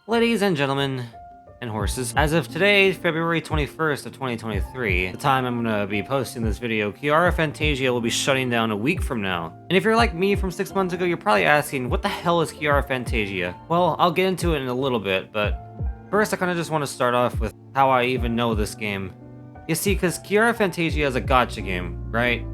Ladies and gentlemen, and horses, as of today, February 21st of 2023, the time I'm gonna be posting this video, Kirara Fantasia will be shutting down a week from now. And if you're like me from 6 months ago, you're probably asking, what the hell is Kirara Fantasia? Well, I'll get into it in a little bit, but first I kinda just want to start off with how I even know this game. You see, because Kirara Fantasia is a gacha game, right?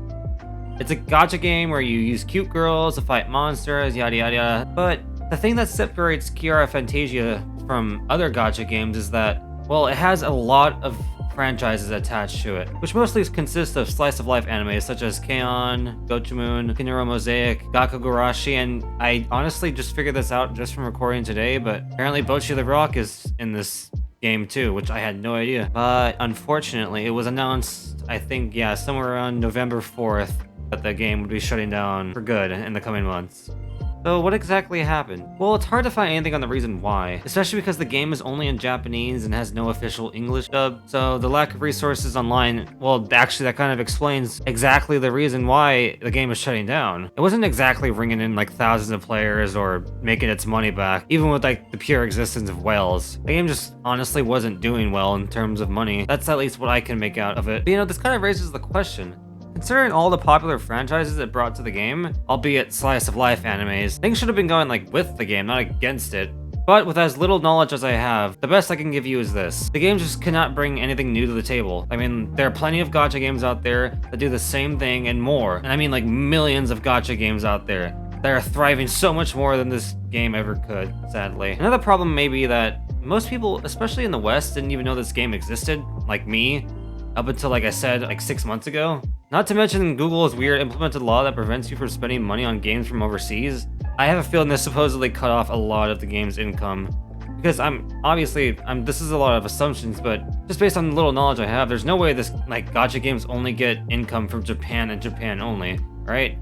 It's a gacha game where you use cute girls to fight monsters, yada yada yada, but the thing that separates Kirara Fantasia from other gacha games is that, well, it has a lot of franchises attached to it, which mostly consist of slice-of-life animes such as K-On!, Gochumon, Kinuro Mosaic, Gakugarashi, and I honestly just figured this out just from recording today, but apparently Bocchi the Rock is in this game too, which I had no idea. But unfortunately, it was announced, I think, yeah, somewhere around November 4th, that the game would be shutting down for good in the coming months. So what exactly happened? Well, it's hard to find anything on the reason why, especially because the game is only in Japanese and has no official English dub, so the lack of resources online, well, actually that kind of explains exactly the reason why the game is shutting down. It wasn't exactly bringing in like thousands of players or making its money back, even with like the pure existence of whales. The game just honestly wasn't doing well in terms of money. That's at least what I can make out of it. But you know, this kind of raises the question. Considering all the popular franchises it brought to the game, albeit slice-of-life animes, things should have been going like with the game, not against it. But with as little knowledge as I have, the best I can give you is this. The game just cannot bring anything new to the table. I mean, there are plenty of gacha games out there that do the same thing and more. And I mean like millions of gacha games out there that are thriving so much more than this game ever could, sadly. Another problem may be that most people, especially in the West, didn't even know this game existed, like me, up until, like I said, like 6 months ago. Not to mention Google's weird implemented law that prevents you from spending money on games from overseas. I have a feeling this supposedly cut off a lot of the game's income. Because this is a lot of assumptions, but just based on the little knowledge I have, there's no way this, like, gacha games only get income from Japan and Japan only, right?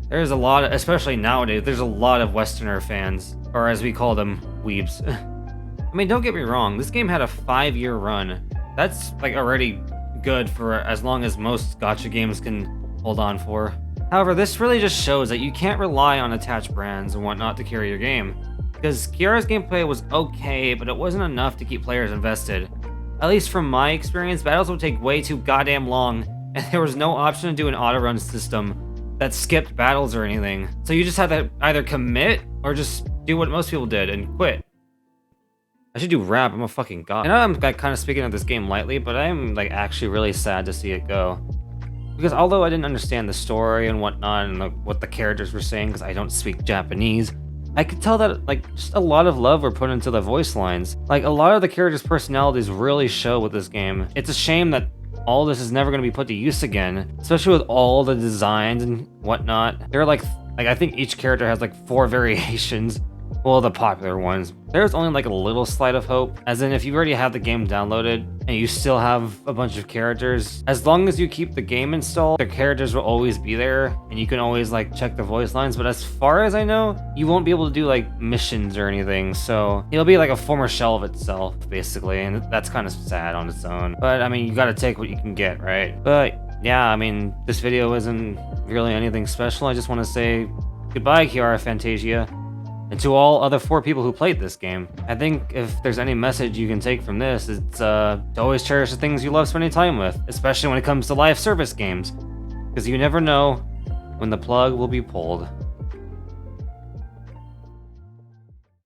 There's a lot, especially nowadays, there's a lot of Westerner fans, or as we call them, weebs. I mean, don't get me wrong, this game had a 5-year run. That's, like, already good for as long as most gacha games can hold on for. However, this really just shows that you can't rely on attached brands and whatnot to carry your game. Because Kirara's gameplay was okay, but it wasn't enough to keep players invested. At least from my experience, battles would take way too goddamn long, and there was no option to do an auto-run system that skipped battles or anything. So you just had to either commit, or just do what most people did and quit. I should do rap, I'm a fucking god. I know I'm like, kind of speaking of this game lightly, but I am like actually really sad to see it go. Because although I didn't understand the story and whatnot and what the characters were saying because I don't speak Japanese, I could tell that like just a lot of love were put into the voice lines. Like a lot of the characters' personalities really show with this game. It's a shame that all this is never going to be put to use again, especially with all the designs and whatnot. There are like I think each character has like 4 variations. Well, the popular ones. There's only like a little slight of hope, as in if you already have the game downloaded and you still have a bunch of characters, as long as you keep the game installed, the characters will always be there and you can always like check the voice lines. But as far as I know, you won't be able to do like missions or anything, so it'll be like a former shell of itself basically, and that's kind of sad on its own. But I mean, you gotta take what you can get, right? But yeah, I mean, this video isn't really anything special. I just want to say goodbye, Kirara Fantasia. And to all other 4 people who played this game, I think if there's any message you can take from this, it's to always cherish the things you love spending time with, especially when it comes to live service games, because you never know when the plug will be pulled.